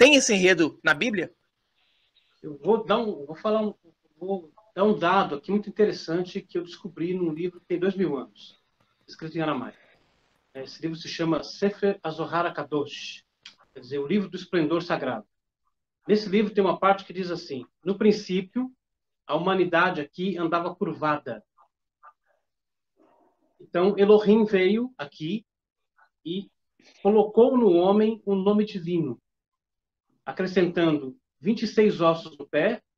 Tem esse enredo na Bíblia? Eu vou dar um dado aqui muito interessante que eu descobri num livro que tem 2000 anos, escrito em aramaico. Esse livro se chama Sefer HaZohar HaKadosh, quer dizer, o livro do esplendor sagrado. Nesse livro tem uma parte que diz assim: no princípio, a humanidade aqui andava curvada. Então, Elohim veio aqui e colocou no homem um nome divino, acrescentando 26 ossos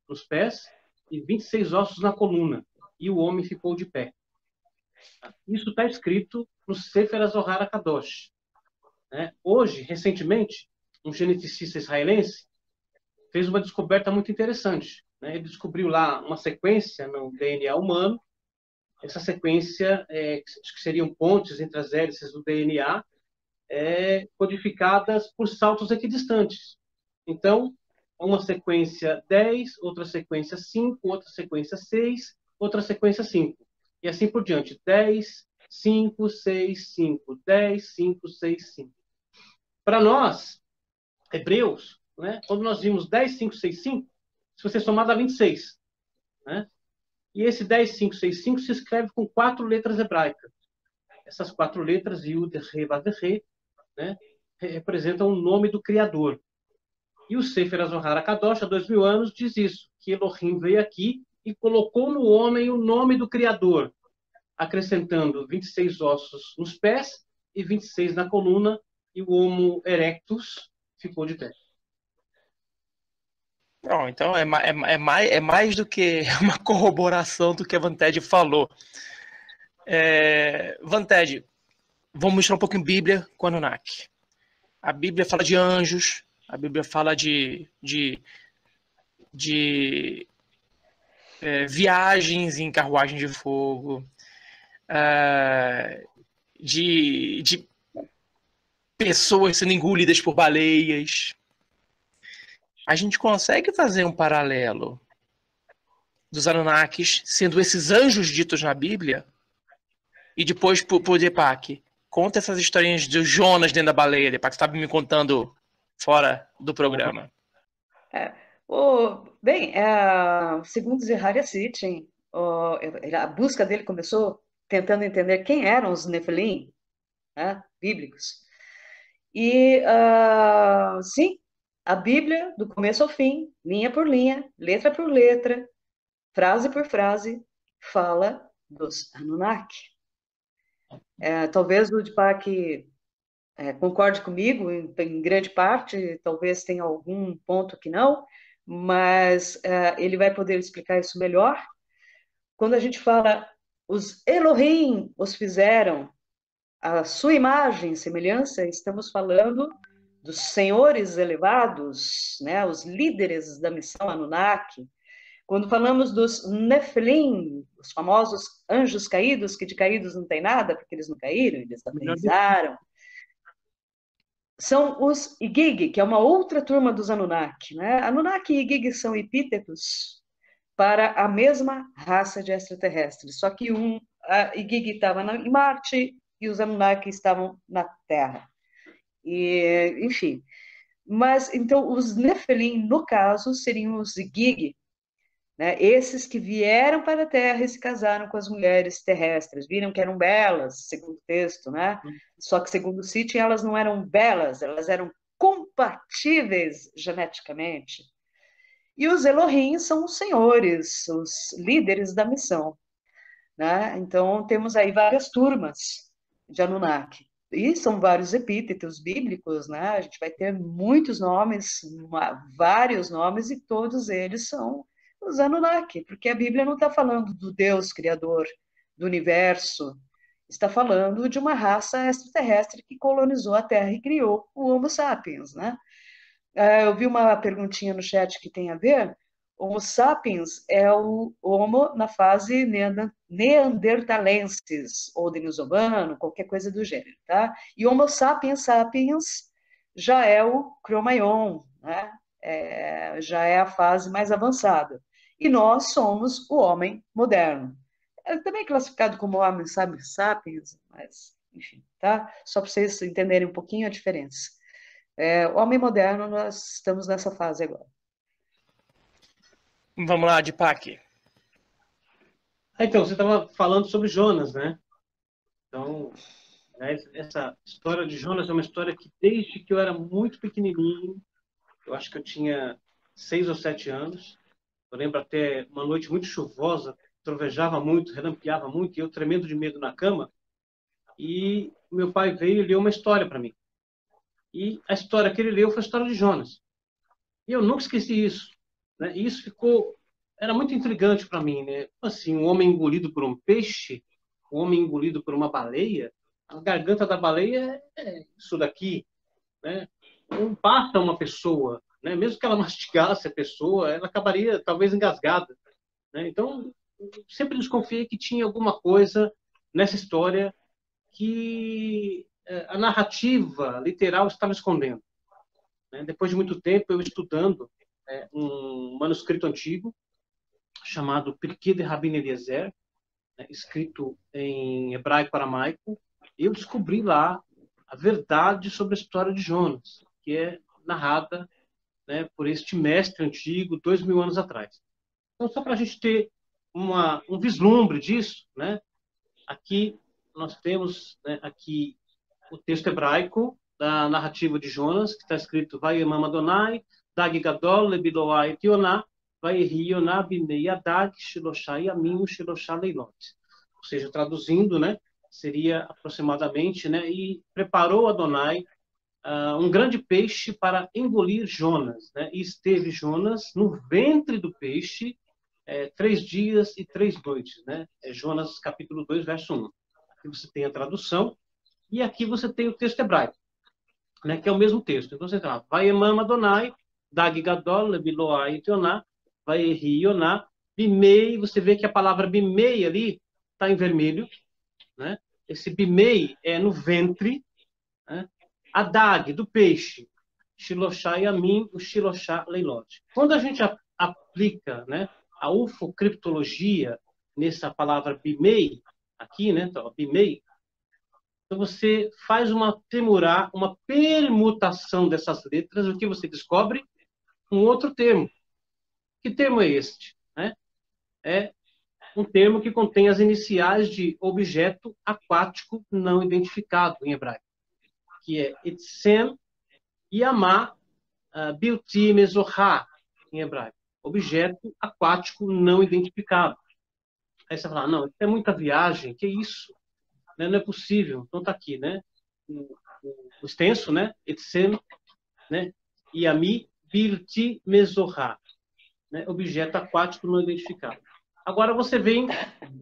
nos pés e 26 ossos na coluna. E o homem ficou de pé. Isso está escrito no Sefer HaZohar HaKadosh. Hoje, recentemente, um geneticista israelense fez uma descoberta muito interessante. Ele descobriu lá uma sequência no DNA humano. Essa sequência, que seriam pontes entre as hélices do DNA, codificadas por saltos equidistantes. Então, uma sequência 10, outra sequência 5, outra sequência 6, outra sequência 5. E assim por diante. 10, 5, 6, 5, 10, 5, 6, 5. Para nós, hebreus, quando nós vimos 10, 5, 6, 5, se você somar dá 26. E esse 10, 5, 6, 5 se escreve com 4 letras hebraicas. Essas 4 letras, Yud, Re, Vav, Re, representam o nome do Criador. E o Sefer HaZohar HaKadosh, há 2000 anos, diz isso, que Elohim veio aqui e colocou no homem o nome do Criador, acrescentando 26 ossos nos pés e 26 na coluna, e o Homo erectus ficou de pé. Não, então é mais do que uma corroboração do que a Vanted falou. Vanted, vamos misturar um pouquinho Bíblia com Anunnaki. A Bíblia fala de anjos, a Bíblia fala de viagens em carruagem de fogo, de pessoas sendo engolidas por baleias. A gente consegue fazer um paralelo dos Anunnakis sendo esses anjos ditos na Bíblia e depois por Deepak. Conta essas historinhas de Jonas dentro da baleia, Deepak, você estava me contando fora do programa. Bem, segundo Zeharia Sitchin, a busca dele começou tentando entender quem eram os Nefilim, bíblicos. E, sim, a Bíblia, do começo ao fim, linha por linha, letra por letra, frase por frase, fala dos Anunnaki. Talvez o Deepak concorde comigo em grande parte, talvez tenha algum ponto que não, mas ele vai poder explicar isso melhor. Quando a gente fala, os Elohim os fizeram a sua imagem e semelhança, estamos falando dos senhores elevados, os líderes da missão Anunnaki. Quando falamos dos Nefilim, os famosos anjos caídos, que de caídos não tem nada, porque eles não caíram, eles aterrizaram. São os Igig, que é uma outra turma dos Anunnaki. Anunnaki e Igig são epítetos para a mesma raça de extraterrestres, só que a Igig estava em Marte e os Anunnaki estavam na Terra. E, enfim. Mas, então, os Nefilim, no caso, seriam os Igig, esses que vieram para a Terra e se casaram com as mulheres terrestres, viram que eram belas, segundo o texto, Só que, segundo o Sitchin, elas não eram belas, elas eram compatíveis geneticamente. E os Elohim são os senhores, os líderes da missão. Então, temos aí várias turmas de Anunnaki. E são vários epítetos bíblicos, A gente vai ter muitos nomes, vários nomes, e todos eles são os Anunnaki, porque a Bíblia não está falando do Deus criador do universo, está falando de uma raça extraterrestre que colonizou a Terra e criou o Homo sapiens, Eu vi uma perguntinha no chat que tem a ver. Homo sapiens é o Homo na fase neandertalensis, ou denisovano, qualquer coisa do gênero, E Homo sapiens sapiens já é o Cro-Magnon, já é a fase mais avançada. E nós somos o homem moderno. É também classificado como homem sapiens, mas, enfim, Só para vocês entenderem um pouquinho a diferença. Homem moderno, nós estamos nessa fase agora. Vamos lá, Deepak. Então, você estava falando sobre Jonas, né? Então, né, essa história de Jonas é uma história que, desde que eu era muito pequenininho, eu acho que eu tinha 6 ou 7 anos, eu lembro até uma noite muito chuvosa, trovejava muito, relampeava muito, e eu tremendo de medo na cama, e meu pai veio e leu uma história para mim. E a história que ele leu foi a história de Jonas. E eu nunca esqueci isso, né? E isso era muito intrigante para mim, né? Assim, um homem engolido por um peixe, um homem engolido por uma baleia, a garganta da baleia é isso daqui, né? Não basta uma pessoa, né? Mesmo que ela mastigasse a pessoa, ela acabaria talvez engasgada, né? Então, eu sempre desconfiei que tinha alguma coisa nessa história que a narrativa literal estava escondendo, né? Depois de muito tempo eu estudando um manuscrito antigo chamado Pirkei de Rabin Eliezer, né, escrito em hebraico-aramaico, eu descobri lá a verdade sobre a história de Jonas, que é narrada, né, por este mestre antigo, 2000 anos atrás. Então, só para a gente ter um vislumbre disso, né, aqui nós temos, né, aqui o texto hebraico da narrativa de Jonas, que está escrito Vayemam Adonai, Dag Gadol, Lebiloai Tioná, Vayehi Yoná, Binei Adag, Shiloshá Yamim, Shiloshá Leilot. Ou seja, traduzindo, né, seria aproximadamente, né, e preparou Adonai um grande peixe para engolir Jonas, né, e esteve Jonas no ventre do peixe 3 dias e 3 noites, né, Jonas capítulo 2, verso 1. Aqui você tem a tradução, e aqui você tem o texto hebraico, né, que é o mesmo texto. Então você tem lá, Vayemam Adonai, Dag Gadol, Lebiloai Tioná, Vayehi Yoná, Bimei, você vê que a palavra Bimei ali está em vermelho, né? Esse Bimei é no ventre, né? Adag, do peixe, Shiloshá Yamim, o Shiloshá Leilot. Quando a gente aplica, né, a ufocriptologia nessa palavra Bimei, aqui, né, então, Bimei, então você faz uma permutação dessas letras, o que você descobre? Um outro termo. Que termo é este? Né? É um termo que contém as iniciais de objeto aquático não identificado em hebraico, que é Etsem Yamá Bilti Mesorá, em hebraico. Objeto aquático não identificado. Aí você fala, não, isso é muita viagem, que isso? Não é possível. Então está aqui, né? O extenso, né? Etsem, né? Yami Bilti Mesorá, né? Objeto aquático não identificado. Agora você vem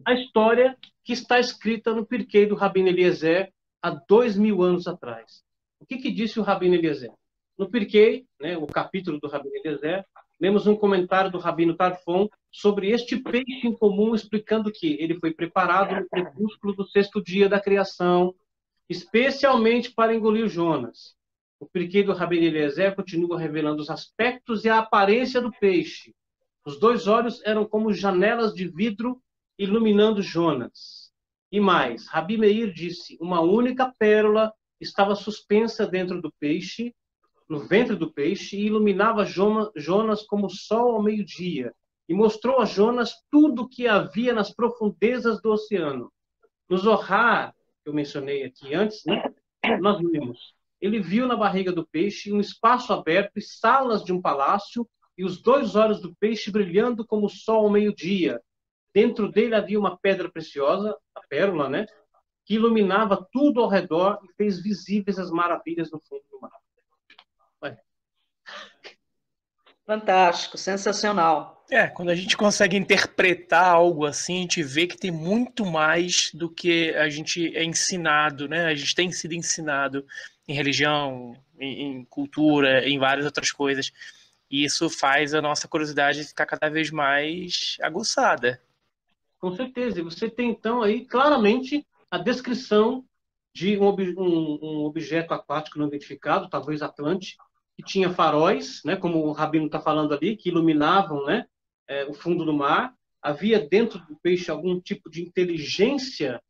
a história que está escrita no Pirkei do Rabino Eliezer há 2000 anos atrás. O que disse o Rabino Eliezer? No Pirkei, né, o capítulo do Rabino Eliezer, lemos um comentário do Rabino Tarfon sobre este peixe em comum, explicando que ele foi preparado no crepúsculo do 6º dia da criação, especialmente para engolir Jonas. O Pirkei do Rabino Eliezer continua revelando os aspectos e a aparência do peixe. Os 2 olhos eram como janelas de vidro iluminando Jonas. E mais, Rabi Meir disse, uma única pérola estava suspensa dentro do peixe, no ventre do peixe, e iluminava Jonas como o sol ao meio-dia. E mostrou a Jonas tudo o que havia nas profundezas do oceano. No Zohar, que eu mencionei aqui antes, né, nós vimos. Ele viu na barriga do peixe um espaço aberto e salas de um palácio, e os 2 olhos do peixe brilhando como o sol ao meio-dia. Dentro dele havia uma pedra preciosa, a pérola, né, que iluminava tudo ao redor e fez visíveis as maravilhas no fundo do mar. Vai. Fantástico, sensacional. Quando a gente consegue interpretar algo assim, a gente vê que tem muito mais do que a gente é ensinado, né? A gente tem sido ensinado em religião, em cultura, em várias outras coisas. E isso faz a nossa curiosidade ficar cada vez mais aguçada. Com certeza. E você tem, então, aí claramente a descrição de um objeto aquático não identificado, talvez Atlante, que tinha faróis, né, como o Rabino está falando ali, que iluminavam, né, o fundo do mar. Havia dentro do peixe algum tipo de inteligência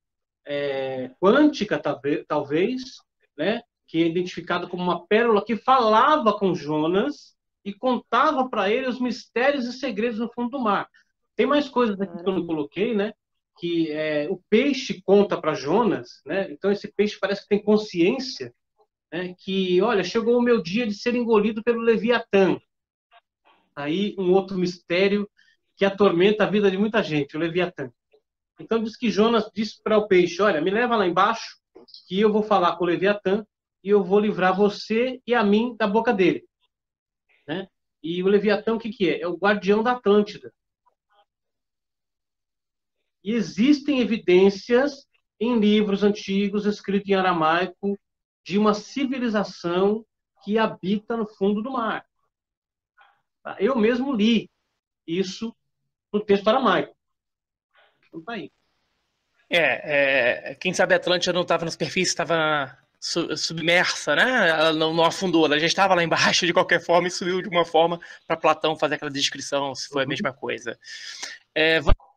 quântica, talvez, né, que é identificado como uma pérola que falava com Jonas e contava para ele os mistérios e segredos no fundo do mar. Tem mais coisas aqui que eu não coloquei, né? Que o peixe conta para Jonas, né? Então esse peixe parece que tem consciência, né? Que, olha, chegou o meu dia de ser engolido pelo Leviatã. Aí um outro mistério que atormenta a vida de muita gente, o Leviatã. Então diz que Jonas disse para o peixe, olha, me leva lá embaixo que eu vou falar com o Leviatã e eu vou livrar você e a mim da boca dele, né? E o Leviatã, o que que é? É o guardião da Atlântida. E existem evidências em livros antigos, escritos em aramaico, de uma civilização que habita no fundo do mar. Eu mesmo li isso no texto aramaico. Então tá aí. Quem sabe a Atlântida não estava na superfície, estava submersa, né? Ela não afundou, ela já estava lá embaixo de qualquer forma e subiu de uma forma para Platão fazer aquela descrição, se foi a mesma coisa. Vamos